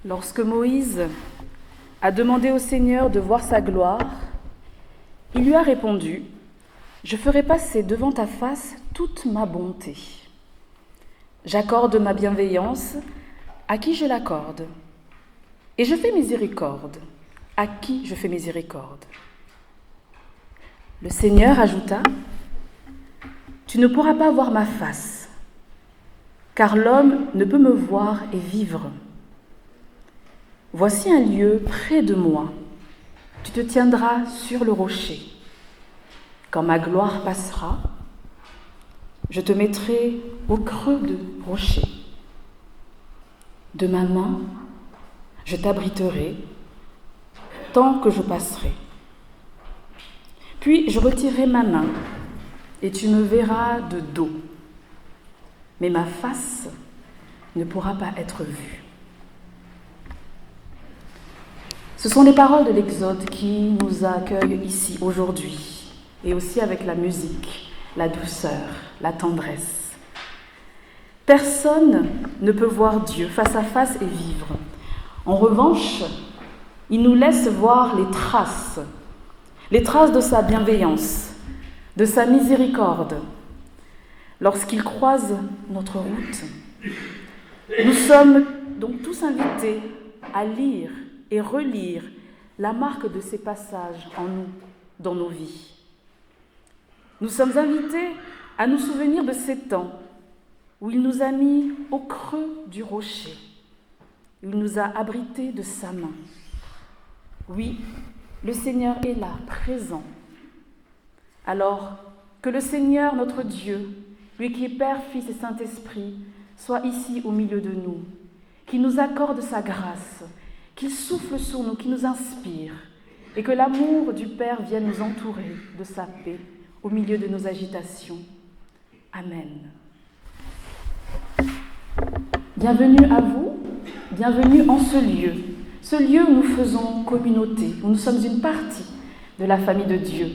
Lorsque Moïse a demandé au Seigneur de voir sa gloire, il lui a répondu : « Je ferai passer devant ta face toute ma bonté. J'accorde ma bienveillance à qui je l'accorde, et je fais miséricorde à qui je fais miséricorde. » Le Seigneur ajouta : « Tu ne pourras pas voir ma face, car l'homme ne peut me voir et vivre. Voici un lieu près de moi. Tu te tiendras sur le rocher. Quand ma gloire passera, je te mettrai au creux du rocher. De ma main, je t'abriterai tant que je passerai. Puis je retirerai ma main et tu me verras de dos. Mais ma face ne pourra pas être vue. » Ce sont les paroles de l'Exode qui nous accueillent ici aujourd'hui, et aussi avec la musique, la douceur, la tendresse. Personne ne peut voir Dieu face à face et vivre. En revanche, il nous laisse voir les traces de sa bienveillance, de sa miséricorde. Lorsqu'il croise notre route, nous sommes donc tous invités à lire et relire la marque de ces passages en nous, dans nos vies. Nous sommes invités à nous souvenir de ces temps où il nous a mis au creux du rocher, où il nous a abrités de sa main. Oui, le Seigneur est là, présent. Alors que le Seigneur, notre Dieu, lui qui est Père, Fils et Saint-Esprit, soit ici au milieu de nous, qu'il nous accorde sa grâce, qu'il souffle sur nous, qu'il nous inspire, et que l'amour du Père vienne nous entourer de sa paix au milieu de nos agitations. Amen. Bienvenue à vous, bienvenue en ce lieu où nous faisons communauté, où nous sommes une partie de la famille de Dieu.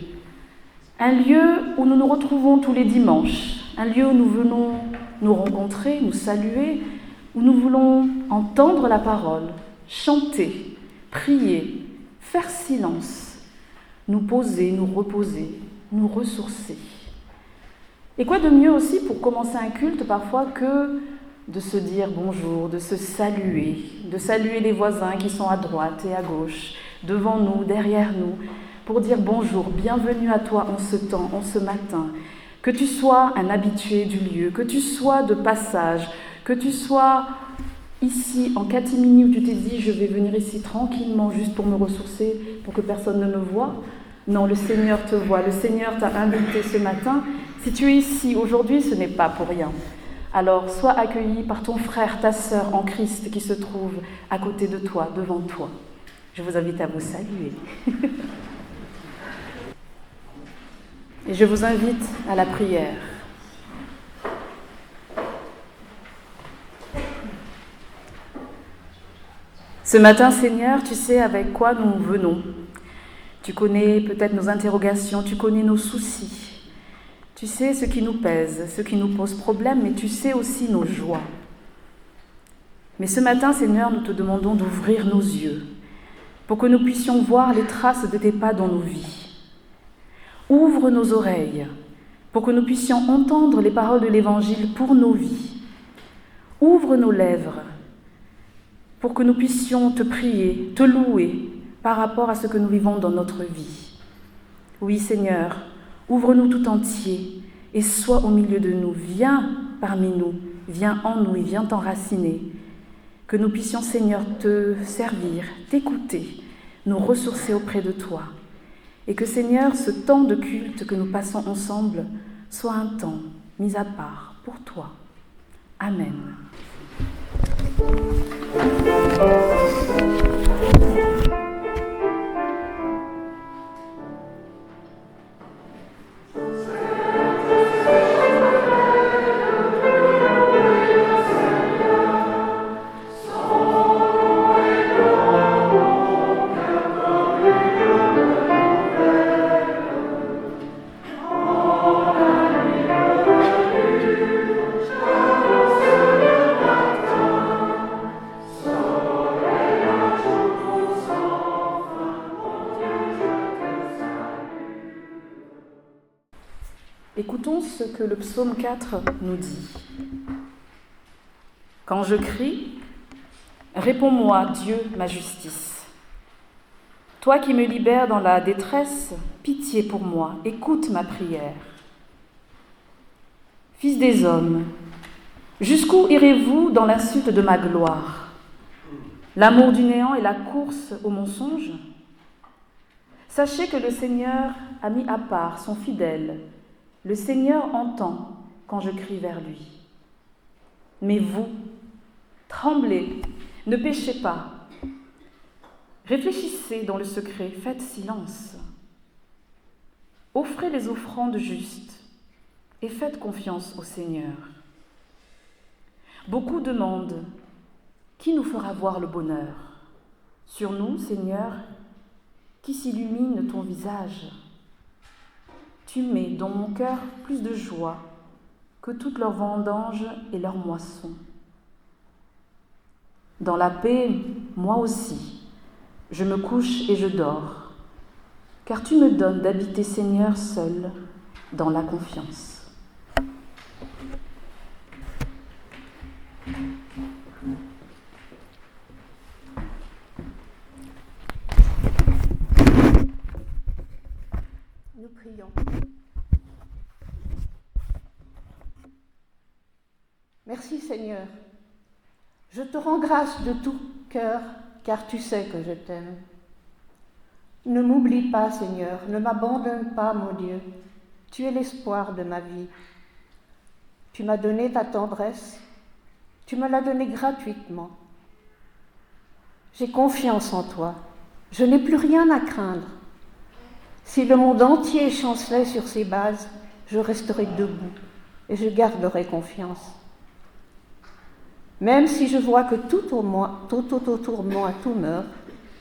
Un lieu où nous nous retrouvons tous les dimanches, un lieu où nous venons nous rencontrer, nous saluer, où nous voulons entendre la parole, chanter, prier, faire silence, nous poser, nous reposer, nous ressourcer. Et quoi de mieux aussi pour commencer un culte parfois que de se dire bonjour, de se saluer, de saluer les voisins qui sont à droite et à gauche, devant nous, derrière nous, pour dire bonjour, bienvenue à toi en ce temps, en ce matin, que tu sois un habitué du lieu, que tu sois de passage, que tu sois ici en catimini où tu t'es dit je vais venir ici tranquillement juste pour me ressourcer, pour que personne ne me voie. Non, le Seigneur te voit, le Seigneur t'a invité ce matin. Si tu es ici aujourd'hui, ce n'est pas pour rien. Alors sois accueilli par ton frère, ta sœur en Christ qui se trouve à côté de toi, devant toi. Je vous invite à vous saluer. Et je vous invite à la prière. Ce matin, Seigneur, tu sais avec quoi nous venons. Tu connais peut-être nos interrogations, tu connais nos soucis. Tu sais ce qui nous pèse, ce qui nous pose problème, mais tu sais aussi nos joies. Mais ce matin, Seigneur, nous te demandons d'ouvrir nos yeux pour que nous puissions voir les traces de tes pas dans nos vies. Ouvre nos oreilles pour que nous puissions entendre les paroles de l'Évangile pour nos vies. Ouvre nos lèvres pour que nous puissions te prier, te louer par rapport à ce que nous vivons dans notre vie. Oui, Seigneur, ouvre-nous tout entier et sois au milieu de nous. Viens parmi nous, viens en nous et viens t'enraciner. Que nous puissions, Seigneur, te servir, t'écouter, nous ressourcer auprès de toi. Et que, Seigneur, ce temps de culte que nous passons ensemble soit un temps mis à part pour toi. Amen. ce que le psaume 4 nous dit. Quand je crie, réponds-moi, Dieu, ma justice. Toi qui me libères dans la détresse, pitié pour moi, écoute ma prière. Fils des hommes, jusqu'où irez-vous dans l'insulte de ma gloire? L'amour du néant et la course au mensonge? Sachez que le Seigneur a mis à part son fidèle. Le Seigneur entend quand je crie vers lui. Mais vous, tremblez, ne péchez pas. Réfléchissez dans le secret, faites silence. Offrez les offrandes justes et faites confiance au Seigneur. Beaucoup demandent, qui nous fera voir le bonheur? Sur nous, Seigneur, qui s'illumine ton visage. Tu mets dans mon cœur plus de joie que toutes leurs vendanges et leurs moissons. Dans la paix, moi aussi, je me couche et je dors, car tu me donnes d'habiter, Seigneur, seul, dans la confiance. Nous prions. Merci Seigneur. Je te rends grâce de tout cœur, car tu sais que je t'aime. Ne m'oublie pas, Seigneur, ne m'abandonne pas, mon Dieu. Tu es l'espoir de ma vie. Tu m'as donné ta tendresse, tu me l'as donnée gratuitement. J'ai confiance en toi, je n'ai plus rien à craindre. Si le monde entier chancelait sur ses bases, je resterai debout et je garderai confiance. Même si je vois que tout autour de moi, tout meurt,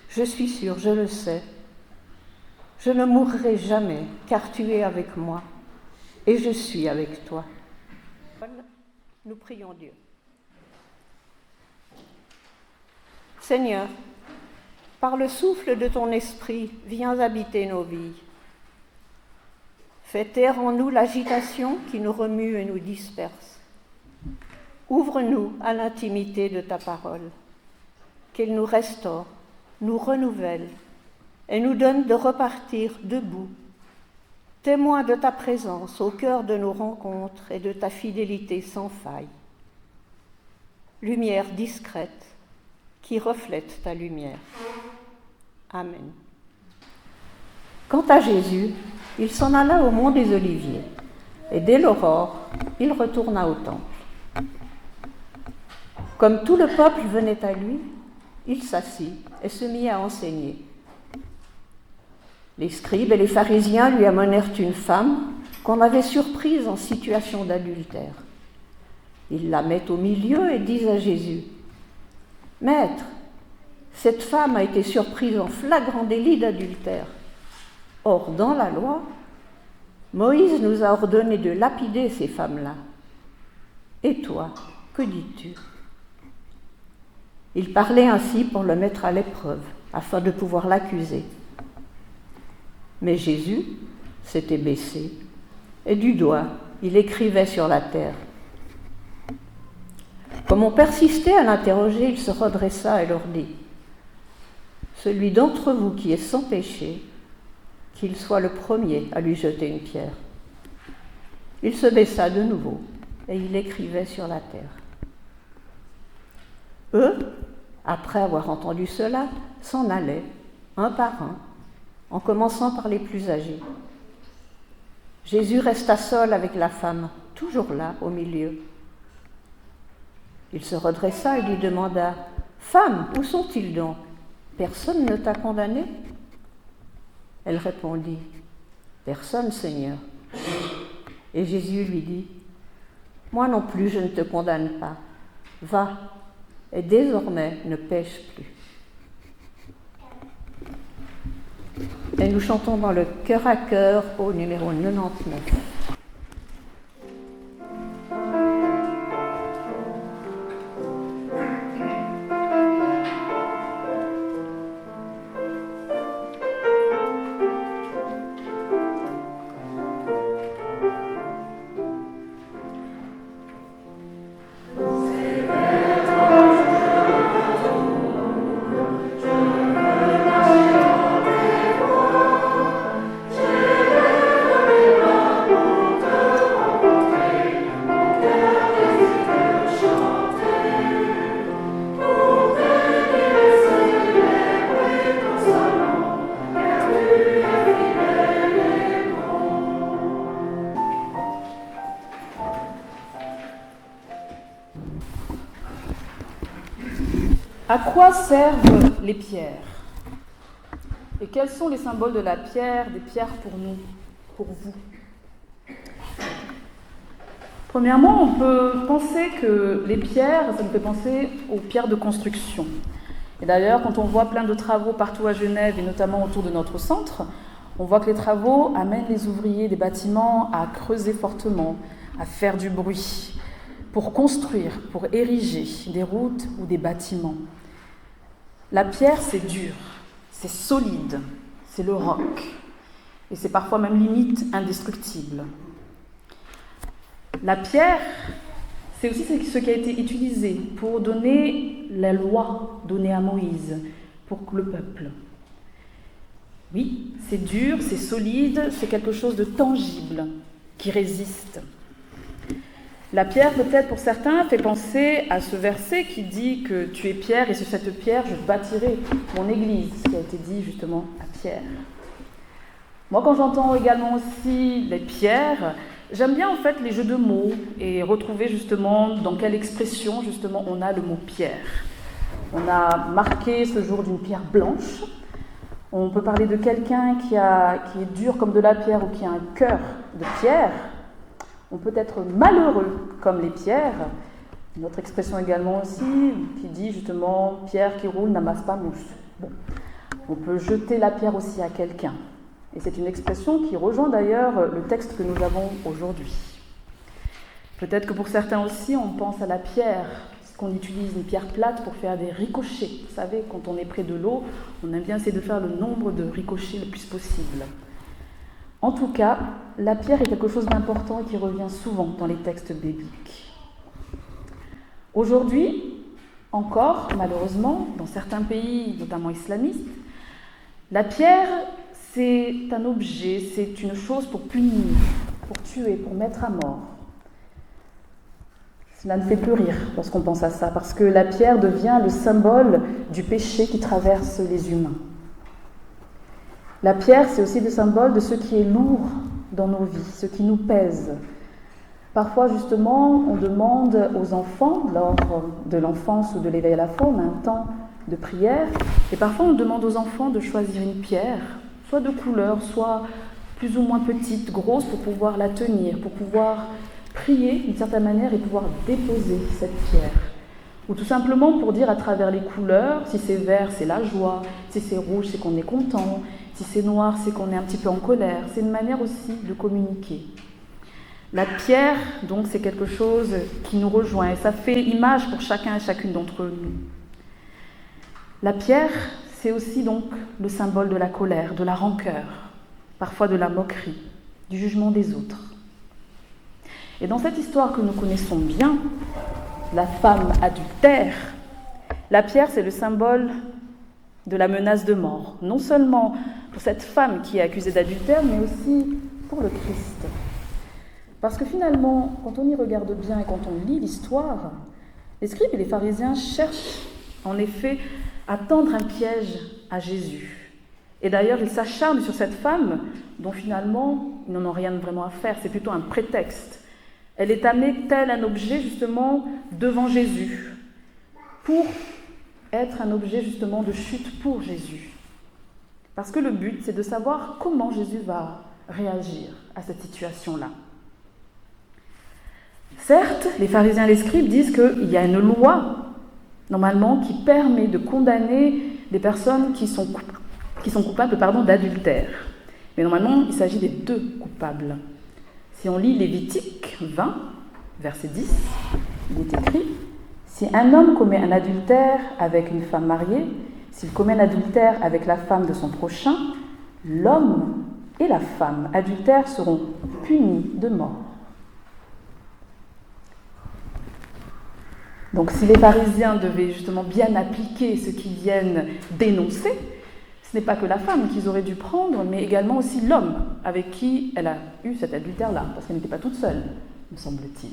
je suis sûre, je le sais. Je ne mourrai jamais, car tu es avec moi et je suis avec toi. Nous prions Dieu. Seigneur, par le souffle de ton esprit, viens habiter nos vies. Fais taire en nous l'agitation qui nous remue et nous disperse. Ouvre-nous à l'intimité de ta parole, qu'elle nous restaure, nous renouvelle et nous donne de repartir debout, témoins de ta présence au cœur de nos rencontres et de ta fidélité sans faille. Lumière discrète qui reflète ta lumière. Amen. Quant à Jésus, il s'en alla au mont des Oliviers, et dès l'aurore, il retourna au temple. Comme tout le peuple venait à lui, il s'assit et se mit à enseigner. Les scribes et les pharisiens lui amenèrent une femme qu'on avait surprise en situation d'adultère. Ils la mettent au milieu et disent à Jésus, « Maître, cette femme a été surprise en flagrant délit d'adultère. Or, dans la loi, Moïse nous a ordonné de lapider ces femmes-là. Et toi, que dis-tu » Il parlait ainsi pour le mettre à l'épreuve, afin de pouvoir l'accuser. Mais Jésus s'était baissé, et du doigt, il écrivait sur la terre. Comme on persistait à l'interroger, il se redressa et leur dit, « Celui d'entre vous qui est sans péché, qu'il soit le premier à lui jeter une pierre. » Il se baissa de nouveau, et il écrivait sur la terre. Eux, après avoir entendu cela, s'en allaient, un par un, en commençant par les plus âgés. Jésus resta seul avec la femme, toujours là, au milieu. Il se redressa et lui demanda, « Femme, où sont-ils donc? Personne ne t'a condamné ?» Elle répondit, « Personne, Seigneur. » Et Jésus lui dit, « Moi non plus, je ne te condamne pas. Va, et désormais ne pêche plus. » Et nous chantons dans le Cœur à cœur au numéro 99. À quoi servent les pierres? Et quels sont les symboles de la pierre, des pierres pour nous, pour vous? Premièrement, on peut penser que les pierres, ça nous fait penser aux pierres de construction. Et d'ailleurs, quand on voit plein de travaux partout à Genève, et notamment autour de notre centre, on voit que les travaux amènent les ouvriers des bâtiments à creuser fortement, à faire du bruit, pour construire, pour ériger des routes ou des bâtiments. La pierre, c'est dur, c'est solide, c'est le roc, et c'est parfois même limite indestructible. La pierre, c'est aussi ce qui a été utilisé pour donner la loi donnée à Moïse pour le peuple. Oui, c'est dur, c'est solide, c'est quelque chose de tangible qui résiste. La pierre, peut-être pour certains, fait penser à ce verset qui dit que tu es pierre et sur cette pierre je bâtirai mon église, ce qui a été dit justement à Pierre. Moi, quand j'entends également aussi les pierres, j'aime bien en fait les jeux de mots et retrouver justement dans quelle expression justement on a le mot pierre. On a marqué ce jour d'une pierre blanche. On peut parler de quelqu'un qui est dur comme de la pierre ou qui a un cœur de pierre. On peut être malheureux comme les pierres. Une autre expression également aussi qui dit justement « pierre qui roule n'amasse pas mousse ». Bon. On peut jeter la pierre aussi à quelqu'un. Et c'est une expression qui rejoint d'ailleurs le texte que nous avons aujourd'hui. Peut-être que pour certains aussi, on pense à la pierre, qu'on utilise une pierre plate pour faire des ricochets. Vous savez, quand on est près de l'eau, on aime bien essayer de faire le nombre de ricochets le plus possible. En tout cas, la pierre est quelque chose d'important et qui revient souvent dans les textes bibliques. Aujourd'hui, encore, malheureusement, dans certains pays, notamment islamistes, la pierre, c'est un objet, c'est une chose pour punir, pour tuer, pour mettre à mort. Cela ne fait plus rire lorsqu'on pense à ça, parce que la pierre devient le symbole du péché qui traverse les humains. La pierre, c'est aussi le symbole de ce qui est lourd dans nos vies, ce qui nous pèse. Parfois, justement, on demande aux enfants, lors de l'enfance ou de l'éveil à la foi, on a un temps de prière, et parfois on demande aux enfants de choisir une pierre, soit de couleur, soit plus ou moins petite, grosse, pour pouvoir la tenir, pour pouvoir prier d'une certaine manière et pouvoir déposer cette pierre. Ou tout simplement pour dire à travers les couleurs, si c'est vert, c'est la joie, si c'est rouge, c'est qu'on est content, si c'est noir, c'est qu'on est un petit peu en colère. C'est une manière aussi de communiquer. La pierre, donc, c'est quelque chose qui nous rejoint et ça fait image pour chacun et chacune d'entre nous. La pierre, c'est aussi donc le symbole de la colère, de la rancœur, parfois de la moquerie, du jugement des autres. Et dans cette histoire que nous connaissons bien, la femme adultère, la pierre, c'est le symbole de la menace de mort, non seulement pour cette femme qui est accusée d'adultère, mais aussi pour le Christ. Parce que finalement, quand on y regarde bien et quand on lit l'histoire, les scribes et les pharisiens cherchent en effet à tendre un piège à Jésus. Et d'ailleurs, ils s'acharnent sur cette femme dont finalement, ils n'en ont rien vraiment à faire, c'est plutôt un prétexte. Elle est amenée tel un objet justement devant Jésus, pour être un objet justement de chute pour Jésus. Parce que le but, c'est de savoir comment Jésus va réagir à cette situation-là. Certes, les pharisiens et les scribes disent qu'il y a une loi, normalement, qui permet de condamner des personnes qui sont coupables d'adultère. Mais normalement, il s'agit des deux coupables. Si on lit Lévitique 20, verset 10, il est écrit « Si un homme commet un adultère avec une femme mariée, s'il commet un adultère avec la femme de son prochain, l'homme et la femme adultères seront punis de mort. » Donc si les pharisiens devaient justement bien appliquer ce qu'ils viennent dénoncer, ce n'est pas que la femme qu'ils auraient dû prendre, mais également aussi l'homme avec qui elle a eu cet adultère-là, parce qu'elle n'était pas toute seule, me semble-t-il.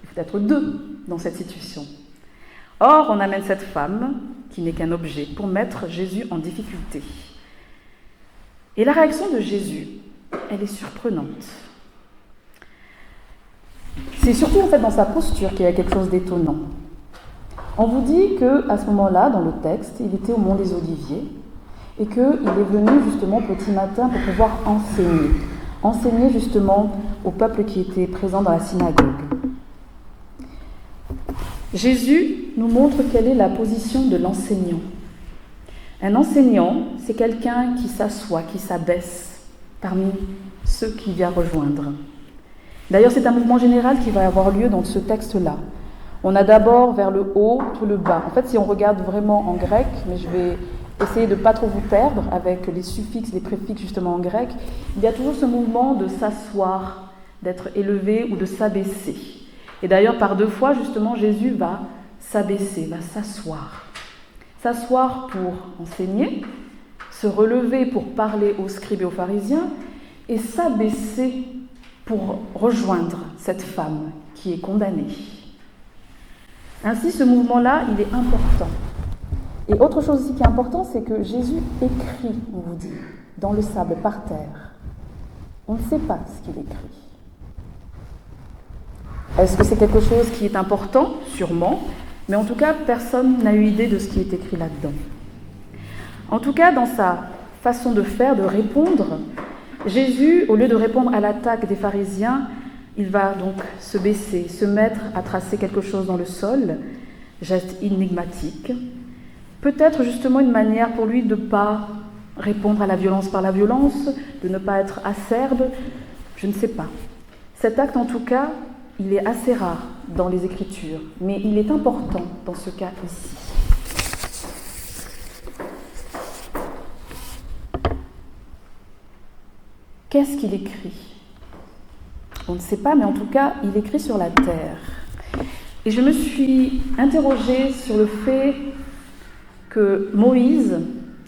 Il faut être deux dans cette situation. Or, on amène cette femme, qui n'est qu'un objet, pour mettre Jésus en difficulté. Et la réaction de Jésus, elle est surprenante. C'est surtout en fait dans sa posture qu'il y a quelque chose d'étonnant. On vous dit qu'à ce moment-là, dans le texte, il était au Mont des Oliviers et qu'il est venu justement petit matin pour pouvoir enseigner justement au peuple qui était présent dans la synagogue. Jésus nous montre quelle est la position de l'enseignant. Un enseignant, c'est quelqu'un qui s'assoit, qui s'abaisse parmi ceux qui viennent rejoindre. D'ailleurs, c'est un mouvement général qui va avoir lieu dans ce texte-là. On a d'abord vers le haut, tout le bas. En fait, si on regarde vraiment en grec, mais je vais essayer de ne pas trop vous perdre avec les suffixes, les préfixes justement en grec, il y a toujours ce mouvement de s'asseoir, d'être élevé ou de s'abaisser. Et d'ailleurs, par 2 fois, justement, Jésus va s'abaisser, va s'asseoir. S'asseoir pour enseigner, se relever pour parler aux scribes et aux pharisiens, et s'abaisser pour rejoindre cette femme qui est condamnée. Ainsi, ce mouvement-là, il est important. Et autre chose aussi qui est important, c'est que Jésus écrit, on vous dit, dans le sable, par terre. On ne sait pas ce qu'il écrit. Est-ce que c'est quelque chose qui est important? Sûrement. Mais en tout cas, personne n'a eu idée de ce qui est écrit là-dedans. En tout cas, dans sa façon de faire, de répondre, Jésus, au lieu de répondre à l'attaque des pharisiens, il va donc se baisser, se mettre à tracer quelque chose dans le sol, geste énigmatique. Peut-être justement une manière pour lui de ne pas répondre à la violence par la violence, de ne pas être acerbe, je ne sais pas. Cet acte, en tout cas, il est assez rare dans les Écritures, mais il est important dans ce cas ici. Qu'est-ce qu'il écrit? On ne sait pas, mais en tout cas, il écrit sur la terre. Et je me suis interrogée sur le fait que Moïse,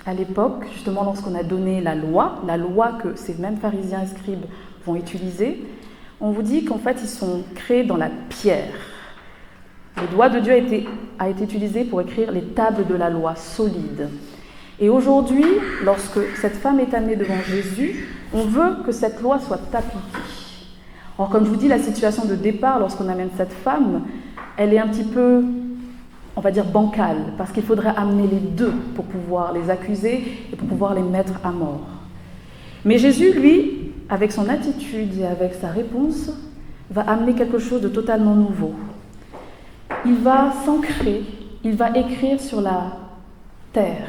à l'époque, justement lorsqu'on a donné la loi que ces mêmes pharisiens et scribes vont utiliser, on vous dit qu'en fait, ils sont créés dans la pierre. Le doigt de Dieu a été utilisé pour écrire les tables de la loi solides. Et aujourd'hui, lorsque cette femme est amenée devant Jésus, on veut que cette loi soit appliquée. Or, comme je vous dis, la situation de départ, lorsqu'on amène cette femme, elle est un petit peu, on va dire, bancale, parce qu'il faudrait amener les deux pour pouvoir les accuser et pour pouvoir les mettre à mort. Mais Jésus, lui, avec son attitude et avec sa réponse, va amener quelque chose de totalement nouveau. Il va s'ancrer, il va écrire sur la terre.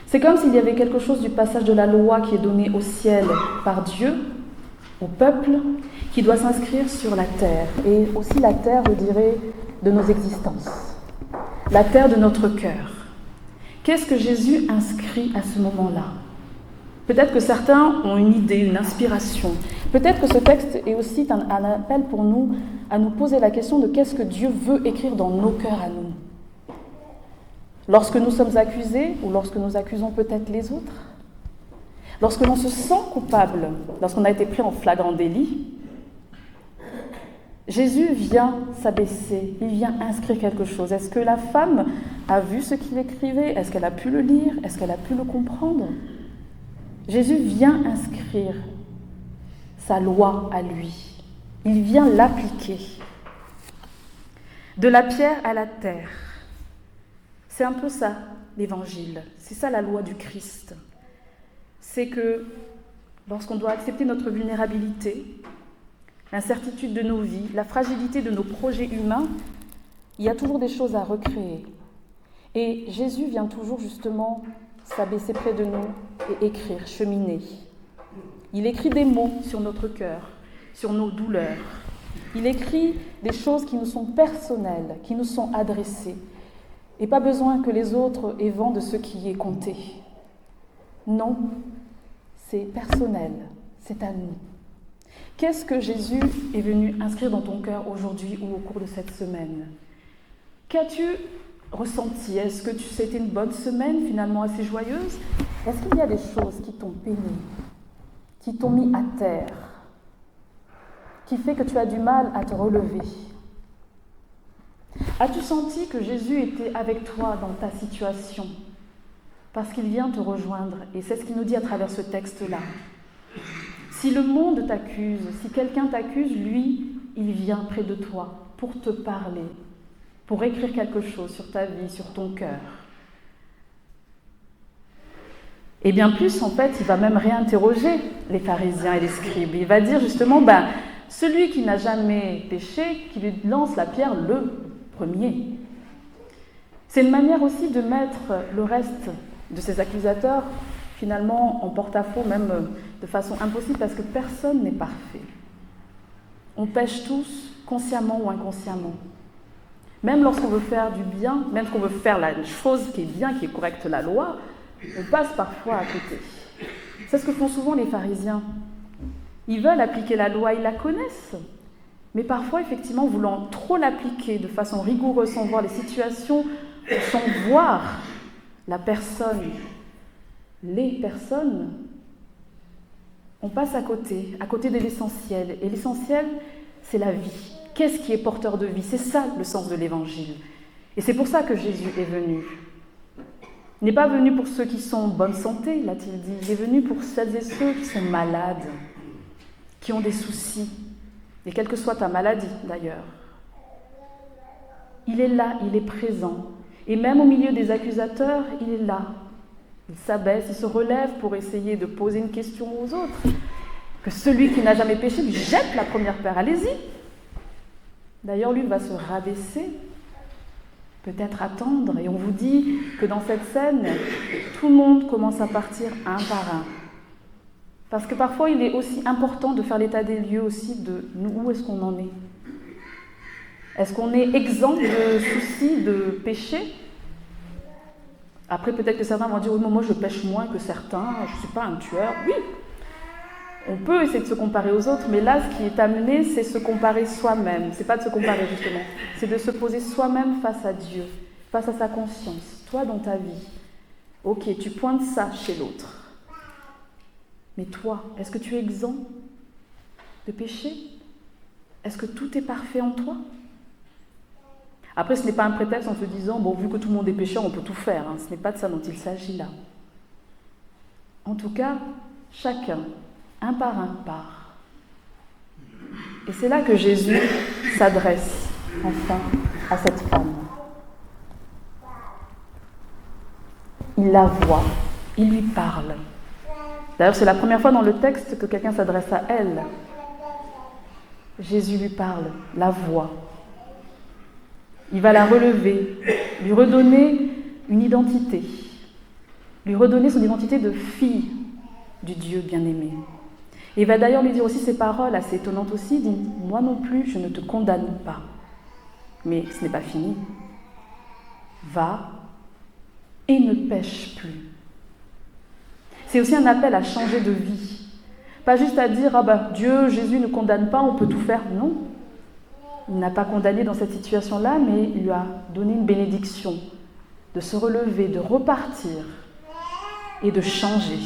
C'est comme s'il y avait quelque chose du passage de la loi qui est donné au ciel par Dieu, au peuple, qui doit s'inscrire sur la terre. Et aussi la terre, je dirais, de nos existences. La terre de notre cœur. Qu'est-ce que Jésus inscrit à ce moment-là? Peut-être que certains ont une idée, une inspiration. Peut-être que ce texte est aussi un appel pour nous à nous poser la question de qu'est-ce que Dieu veut écrire dans nos cœurs à nous. Lorsque nous sommes accusés ou lorsque nous accusons peut-être les autres. Lorsque l'on se sent coupable, lorsqu'on a été pris en flagrant délit, Jésus vient s'abaisser, il vient inscrire quelque chose. Est-ce que la femme a vu ce qu'il écrivait? Est-ce qu'elle a pu le lire? Est-ce qu'elle a pu le comprendre? Jésus vient inscrire sa loi à lui. Il vient l'appliquer. De la pierre à la terre. C'est un peu ça, l'évangile. C'est ça la loi du Christ. C'est que lorsqu'on doit accepter notre vulnérabilité, l'incertitude de nos vies, la fragilité de nos projets humains, il y a toujours des choses à recréer. Et Jésus vient toujours justement s'abaisser près de nous et écrire, cheminer. Il écrit des mots sur notre cœur, sur nos douleurs. Il écrit des choses qui nous sont personnelles, qui nous sont adressées. Et pas besoin que les autres aient vent de ce qui est compté. Non, c'est personnel, c'est à nous. Qu'est-ce que Jésus est venu inscrire dans ton cœur aujourd'hui ou au cours de cette semaine? Qu'as-tu ressenti? Est-ce que c'était une bonne semaine, finalement assez joyeuse? Est-ce qu'il y a des choses qui t'ont peiné, qui t'ont mis à terre, qui fait que tu as du mal à te relever? As-tu senti que Jésus était avec toi dans ta situation? Parce qu'il vient te rejoindre, et c'est ce qu'il nous dit à travers ce texte-là. Si le monde t'accuse, si quelqu'un t'accuse, lui, il vient près de toi pour te parler, pour écrire quelque chose sur ta vie, sur ton cœur. Et bien plus, en fait, il va même réinterroger les pharisiens et les scribes. Il va dire justement, celui qui n'a jamais péché, qui lui lance la pierre le premier. C'est une manière aussi de mettre le reste de ses accusateurs finalement en porte-à-faux, même de façon impossible, parce que personne n'est parfait. On pêche tous, consciemment ou inconsciemment. Même lorsqu'on veut faire du bien, même qu'on veut faire la chose qui est bien, qui est correcte, la loi, on passe parfois à côté. C'est ce que font souvent les pharisiens. Ils veulent appliquer la loi, ils la connaissent, mais parfois, effectivement, voulant trop l'appliquer de façon rigoureuse, sans voir les situations, sans voir la personne, les personnes, on passe à côté de l'essentiel. Et l'essentiel, c'est la vie. Qu'est-ce qui est porteur de vie? C'est ça le sens de l'Évangile. Et c'est pour ça que Jésus est venu. Il n'est pas venu pour ceux qui sont en bonne santé, l'a-t-il dit. Il est venu pour celles et ceux qui sont malades, qui ont des soucis. Et quelle que soit ta maladie, d'ailleurs. Il est là, il est présent. Et même au milieu des accusateurs, il est là. Il s'abaisse, il se relève pour essayer de poser une question aux autres. Que celui qui n'a jamais péché lui jette la première pierre. Allez-y. D'ailleurs, lui va se rabaisser, peut-être attendre. Et on vous dit que dans cette scène, tout le monde commence à partir un par un. Parce que parfois, il est aussi important de faire l'état des lieux aussi de nous, où est-ce qu'on en est. Est-ce qu'on est exempt de soucis, de péché? Après, peut-être que certains vont dire « Oui, moi, je pêche moins que certains, je ne suis pas un tueur. » Oui, on peut essayer de se comparer aux autres, mais là, ce qui est amené, c'est se comparer soi-même. Ce n'est pas de se comparer, justement. C'est de se poser soi-même face à Dieu, face à sa conscience. Toi, dans ta vie, ok, tu pointes ça chez l'autre. Mais toi, est-ce que tu es exempt de péché? Est-ce que tout est parfait en toi? Après, ce n'est pas un prétexte en se disant, vu que tout le monde est pécheur, on peut tout faire. Ce n'est pas de ça dont il s'agit là. En tout cas, chacun, un par un, part. Et c'est là que Jésus s'adresse, enfin, à cette femme. Il la voit, il lui parle. D'ailleurs, c'est la première fois dans le texte que quelqu'un s'adresse à elle. Jésus lui parle, la voit. Il va la relever, lui redonner une identité, lui redonner son identité de fille du Dieu bien-aimé. Et il va d'ailleurs lui dire aussi ces paroles assez étonnantes aussi, il dit « Moi non plus, je ne te condamne pas. Mais ce n'est pas fini. Va et ne pêche plus. » C'est aussi un appel à changer de vie. Pas juste à dire « Dieu, Jésus ne condamne pas, on peut tout faire. » Non. Il n'a pas condamné dans cette situation-là, mais il lui a donné une bénédiction de se relever, de repartir et de changer.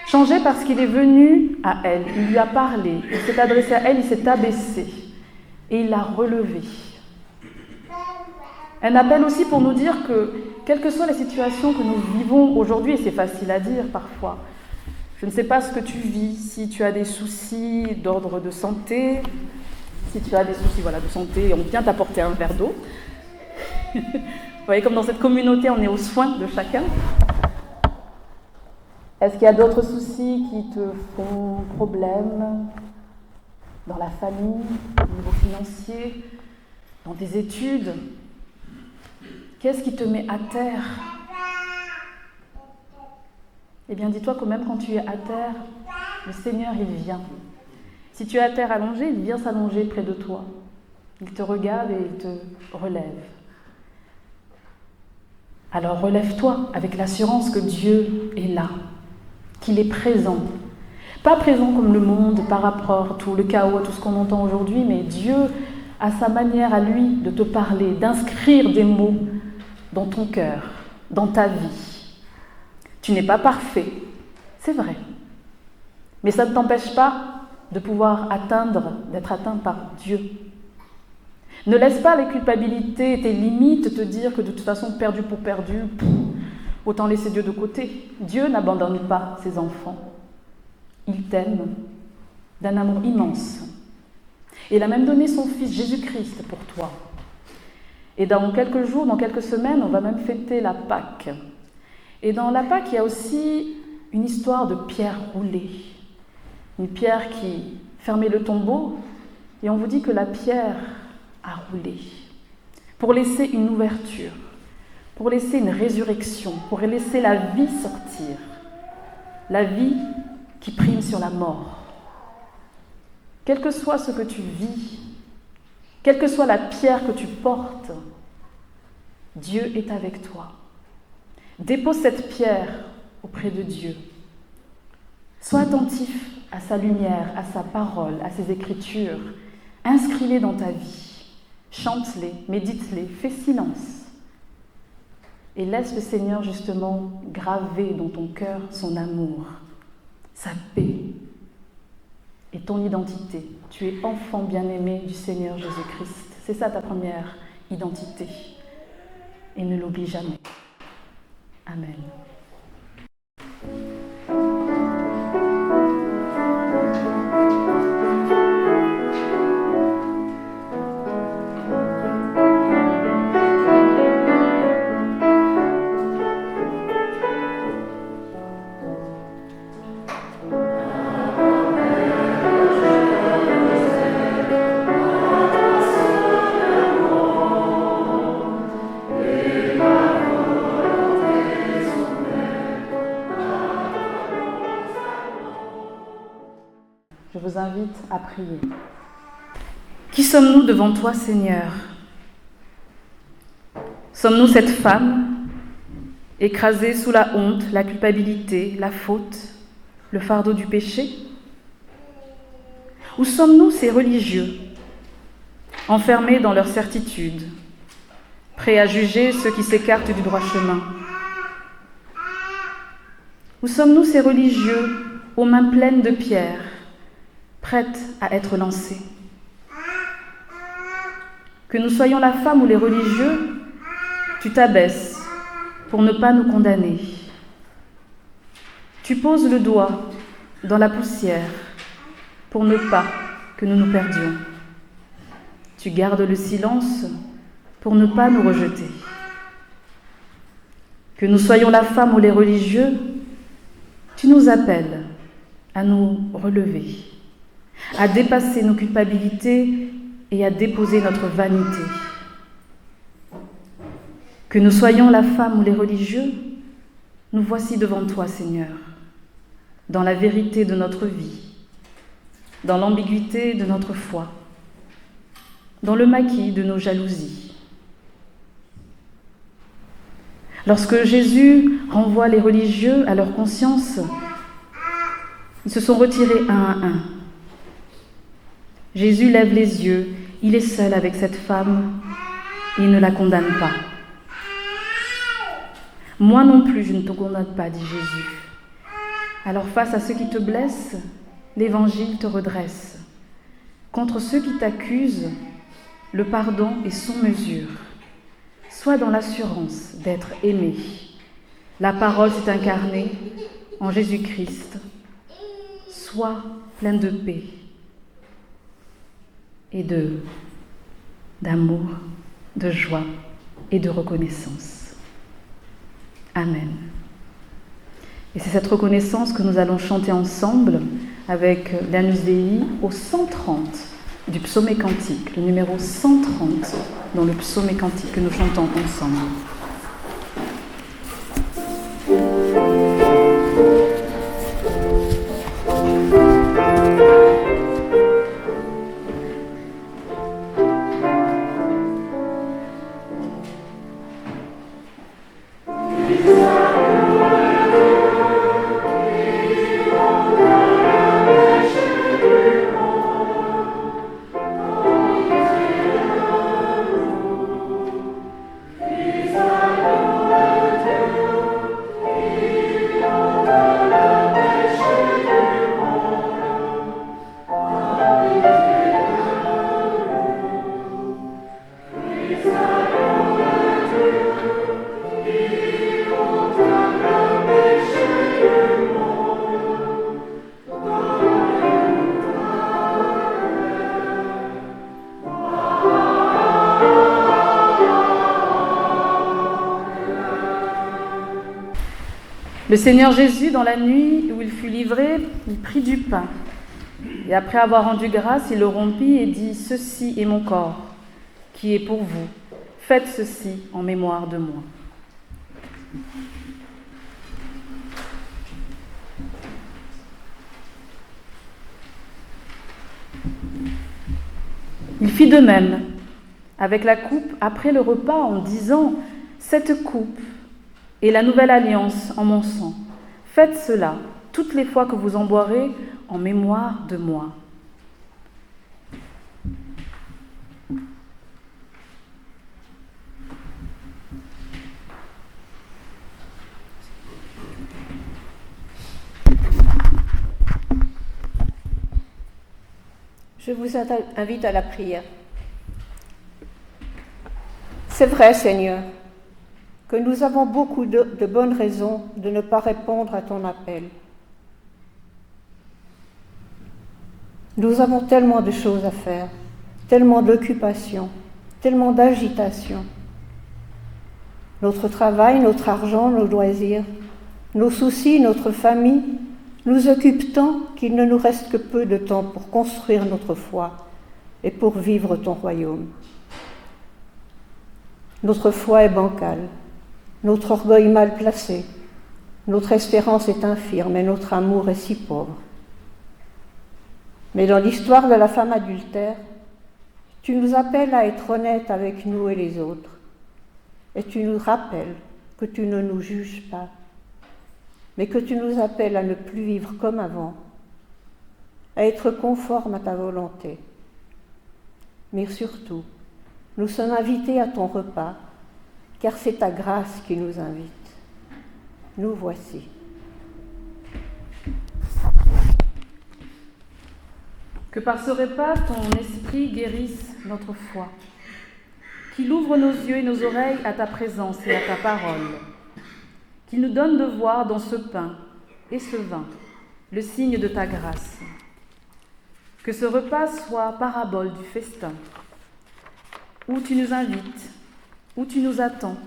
Changer parce qu'il est venu à elle, il lui a parlé, il s'est adressé à elle, il s'est abaissé et il l'a relevée. Un appel aussi pour nous dire que, quelle que soit la situation que nous vivons aujourd'hui, et c'est facile à dire parfois, je ne sais pas ce que tu vis, si tu as des soucis d'ordre de santé, si tu as des soucis de santé, on vient t'apporter un verre d'eau. Vous voyez, comme dans cette communauté, on est aux soins de chacun. Est-ce qu'il y a d'autres soucis qui te font problème dans la famille, au niveau financier, dans tes études? Qu'est-ce qui te met à terre? Eh bien, dis-toi que même quand tu es à terre, le Seigneur, il vient. Si tu es à terre allongé, il vient s'allonger près de toi. Il te regarde et il te relève. Alors relève-toi avec l'assurance que Dieu est là, qu'il est présent. Pas présent comme le monde par rapport à tout le chaos, à tout ce qu'on entend aujourd'hui, mais Dieu a sa manière à lui de te parler, d'inscrire des mots dans ton cœur, dans ta vie. Tu n'es pas parfait, c'est vrai. Mais ça ne t'empêche pas de pouvoir d'être atteint par Dieu. Ne laisse pas les culpabilités et tes limites te dire que de toute façon, perdu pour perdu, autant laisser Dieu de côté. Dieu n'abandonne pas ses enfants. Il t'aime d'un amour immense. Et il a même donné son Fils Jésus-Christ pour toi. Et dans quelques jours, dans quelques semaines, on va même fêter la Pâque. Et dans la Pâque, il y a aussi une histoire de pierre roulée. Une pierre qui fermait le tombeau, et on vous dit que la pierre a roulé pour laisser une ouverture, pour laisser une résurrection, pour laisser la vie sortir. La vie qui prime sur la mort. Quel que soit ce que tu vis, quelle que soit la pierre que tu portes, Dieu est avec toi. Dépose cette pierre auprès de Dieu. Sois attentif à sa lumière, à sa parole, à ses écritures. Inscris-les dans ta vie. Chante-les, médite-les, fais silence. Et laisse le Seigneur justement graver dans ton cœur son amour, sa paix et ton identité. Tu es enfant bien-aimé du Seigneur Jésus-Christ. C'est ça ta première identité. Et ne l'oublie jamais. Amen. Je vous invite à prier. Qui sommes-nous devant toi, Seigneur? Sommes-nous cette femme écrasée sous la honte, la culpabilité, la faute, le fardeau du péché? Ou sommes-nous ces religieux, enfermés dans leur certitude, prêts à juger ceux qui s'écartent du droit chemin? Ou sommes-nous ces religieux aux mains pleines de pierres, prêtes à être lancées? Que nous soyons la femme ou les religieux, tu t'abaisses pour ne pas nous condamner. Tu poses le doigt dans la poussière pour ne pas que nous nous perdions. Tu gardes le silence pour ne pas nous rejeter. Que nous soyons la femme ou les religieux, tu nous appelles à nous relever, à dépasser nos culpabilités et à déposer notre vanité. Que nous soyons la femme ou les religieux, nous voici devant toi, Seigneur, dans la vérité de notre vie, dans l'ambiguïté de notre foi, dans le maquis de nos jalousies. Lorsque Jésus renvoie les religieux à leur conscience, ils se sont retirés un à un. Jésus lève les yeux, il est seul avec cette femme, et il ne la condamne pas. Moi non plus, je ne te condamne pas, dit Jésus. Alors face à ceux qui te blessent, l'Évangile te redresse. Contre ceux qui t'accusent, le pardon est sans mesure. Sois dans l'assurance d'être aimé. La parole s'est incarnée en Jésus-Christ. Sois plein de paix et d'amour, de joie et de reconnaissance. Amen. Et c'est cette reconnaissance que nous allons chanter ensemble avec l'Anus Dei au 130 du Psaume et Cantique, le numéro 130 dans le Psaume et Cantique que nous chantons ensemble. Le Seigneur Jésus, dans la nuit où il fut livré, il prit du pain. Et après avoir rendu grâce, il le rompit et dit « Ceci est mon corps, qui est pour vous. Faites ceci en mémoire de moi. » Il fit de même avec la coupe après le repas en disant « Cette coupe est la nouvelle alliance en mon sang. Faites cela toutes les fois que vous en boirez en mémoire de moi. » Je vous invite à la prière. C'est vrai, Seigneur, que nous avons beaucoup de bonnes raisons de ne pas répondre à ton appel. Nous avons tellement de choses à faire, tellement d'occupations, tellement d'agitation. Notre travail, notre argent, nos loisirs, nos soucis, notre famille nous occupent tant qu'il ne nous reste que peu de temps pour construire notre foi et pour vivre ton royaume. Notre foi est bancale, notre orgueil mal placé, notre espérance est infirme et notre amour est si pauvre. Mais dans l'histoire de la femme adultère, tu nous appelles à être honnêtes avec nous et les autres, et tu nous rappelles que tu ne nous juges pas, mais que tu nous appelles à ne plus vivre comme avant, à être conformes à ta volonté. Mais surtout, nous sommes invités à ton repas, car c'est ta grâce qui nous invite. Nous voici. Que par ce repas, ton esprit guérisse notre foi, qu'il ouvre nos yeux et nos oreilles à ta présence et à ta parole, qu'il nous donne de voir dans ce pain et ce vin le signe de ta grâce. Que ce repas soit parabole du festin, où tu nous invites, où tu nous attends,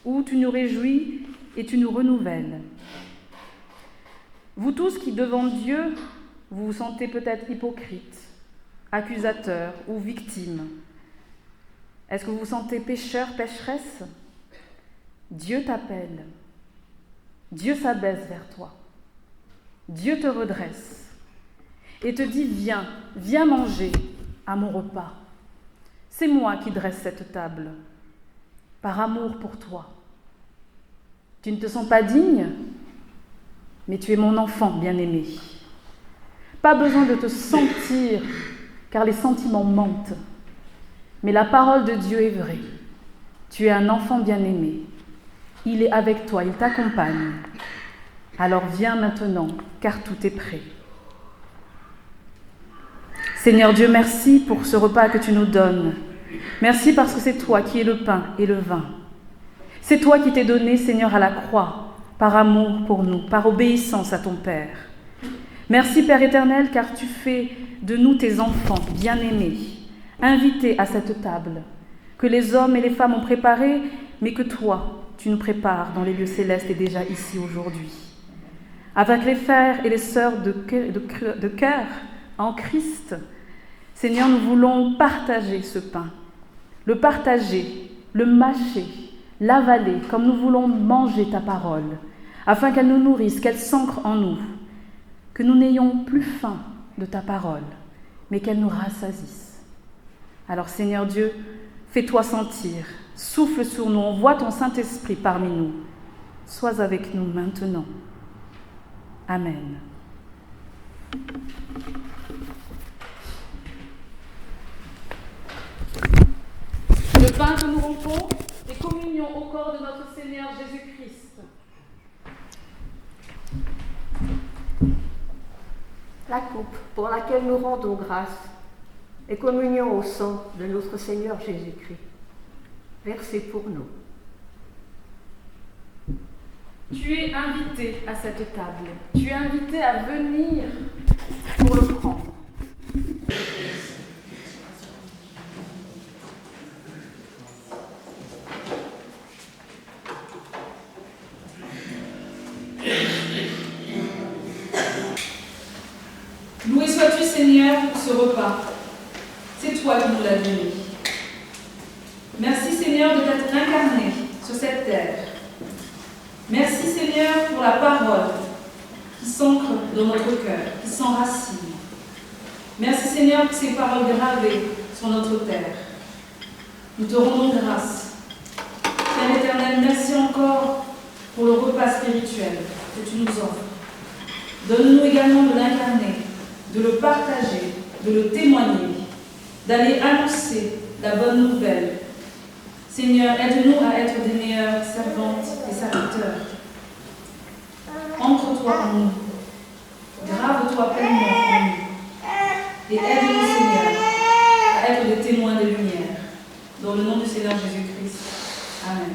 où tu nous réjouis et tu nous renouvelles. Vous tous qui, devant Dieu, vous vous sentez peut-être hypocrite, accusateur ou victime. Est-ce que vous vous sentez pécheur, pécheresse? Dieu t'appelle. Dieu s'abaisse vers toi. Dieu te redresse et te dit « Viens, viens manger à mon repas. C'est moi qui dresse cette table, par amour pour toi. Tu ne te sens pas digne, mais tu es mon enfant bien-aimé. Pas besoin de te sentir, car les sentiments mentent. Mais la parole de Dieu est vraie. Tu es un enfant bien-aimé. Il est avec toi, il t'accompagne. Alors viens maintenant, car tout est prêt. Seigneur Dieu, merci pour ce repas que tu nous donnes. Merci parce que c'est toi qui es le pain et le vin. C'est toi qui t'es donné, Seigneur, à la croix, par amour pour nous, par obéissance à ton Père. Merci, Père éternel, car tu fais de nous tes enfants bien-aimés, invités à cette table, que les hommes et les femmes ont préparée, mais que toi, tu nous prépares dans les lieux célestes et déjà ici aujourd'hui. Avec les frères et les sœurs de cœur en Christ, Seigneur, nous voulons partager ce pain, le partager, le mâcher, l'avaler, comme nous voulons manger ta parole, afin qu'elle nous nourrisse, qu'elle s'ancre en nous, que nous n'ayons plus faim de ta parole, mais qu'elle nous rassasisse. Alors Seigneur Dieu, fais-toi sentir, souffle sur nous, envoie ton Saint-Esprit parmi nous. Sois avec nous maintenant. Amen. Le pain que nous rompons est communion au corps de notre Seigneur Jésus-Christ. La coupe pour laquelle nous rendons grâce est communion au sang de notre Seigneur Jésus-Christ, versé pour nous. Tu es invité à cette table. Tu es invité à venir pour le prendre. Seigneur pour ce repas. C'est toi qui nous l'as donné. Merci Seigneur de t'être incarné sur cette terre. Merci Seigneur pour la parole qui s'ancre dans notre cœur, qui s'enracine. Merci Seigneur pour ces paroles gravées sur notre terre. Nous te rendons grâce. Père éternel, merci encore pour le repas spirituel que tu nous offres. Donne-nous également de l'incarner, de le partager, de le témoigner, d'aller annoncer la bonne nouvelle. Seigneur, aide-nous à être des meilleures servantes et serviteurs. Ancre-toi en nous, grave-toi pleinement en nous, et aide-nous, Seigneur, à être des témoins de lumière. Dans le nom du Seigneur Jésus-Christ. Amen.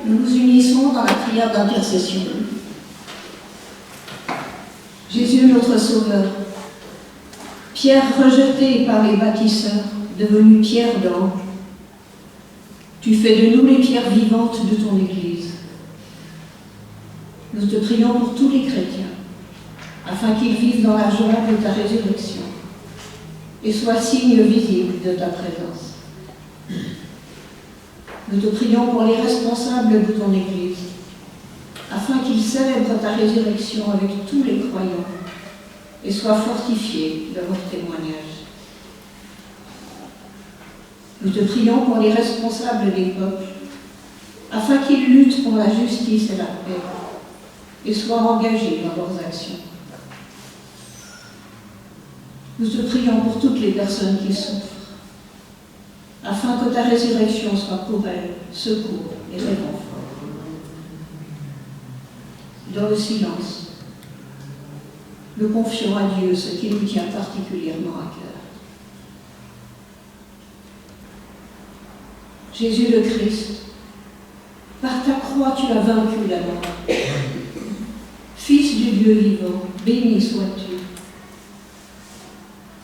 Nous nous unissons dans la prière d'intercession. Jésus, notre Sauveur, pierre rejetée par les bâtisseurs, devenue pierre d'ange, tu fais de nous les pierres vivantes de ton Église. Nous te prions pour tous les chrétiens, afin qu'ils vivent dans la joie de ta résurrection et soient signe visible de ta présence. Nous te prions pour les responsables de ton Église, afin qu'ils célèbrent ta résurrection avec tous les croyants et soient fortifiés de leur témoignage. Nous te prions pour les responsables des peuples, afin qu'ils luttent pour la justice et la paix et soient engagés dans leurs actions. Nous te prions pour toutes les personnes qui souffrent, afin que ta résurrection soit pour elles secours et réconfort. Dans le silence, nous confions à Dieu ce qui nous tient particulièrement à cœur. Jésus le Christ, par ta croix tu as vaincu la mort. Fils du Dieu vivant, béni sois-tu.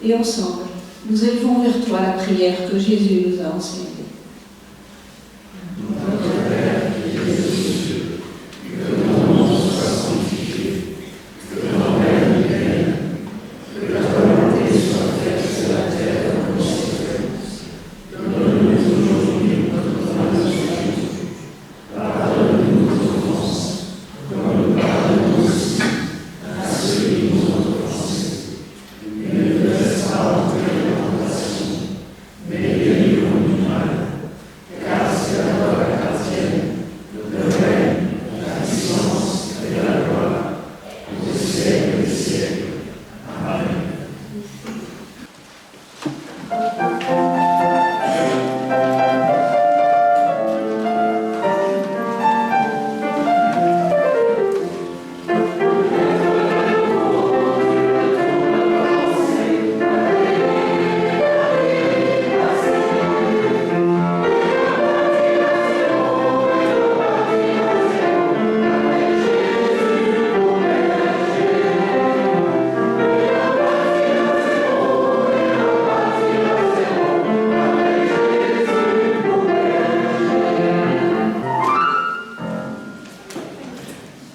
Et ensemble, nous élevons vers toi la prière que Jésus nous a enseignée. Notre Père qui es aux cieux, que ton nom soit sanctifié, que ton règne vienne, que ta volonté soit faite sur la terre comme au ciel. Donne-nous aujourd'hui notre pain de ce jour. Pardonne-nous nos offenses, comme nous pardonnons aussi à ceux qui nous ont offensés. Ne nous laisse pas entrer en tentation, mais délivre-nous du mal, car c'est à toi qu'appartiennent le règne, la puissance et la gloire, au siècle des siècles. Amen.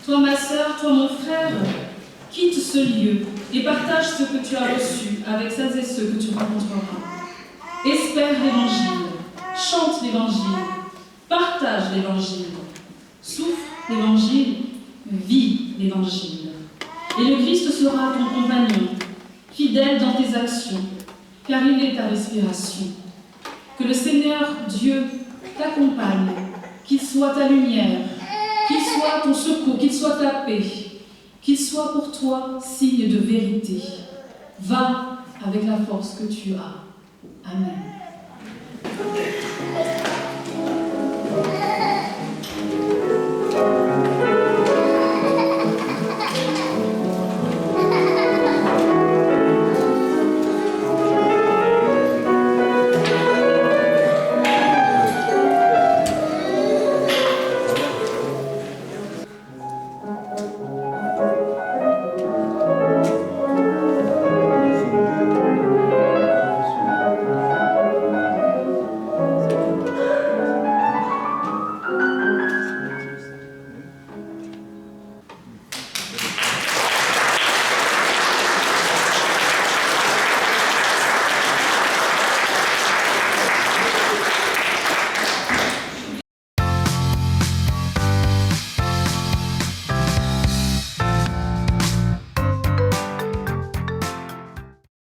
Toi, ma sœur, toi, mon frère, quitte ce lieu et partage ce que tu as reçu avec celles et ceux que tu rencontreras. Espère l'Évangile, chante l'Évangile, partage l'Évangile, souffre l'Évangile, vis l'Évangile. Et le Christ sera ton compagnon, fidèle dans tes actions, car il est ta respiration. Que le Seigneur Dieu t'accompagne, qu'il soit ta lumière, qu'il soit ton secours, qu'il soit ta paix, qu'il soit pour toi signe de vérité. Va avec la force que tu as. Amen.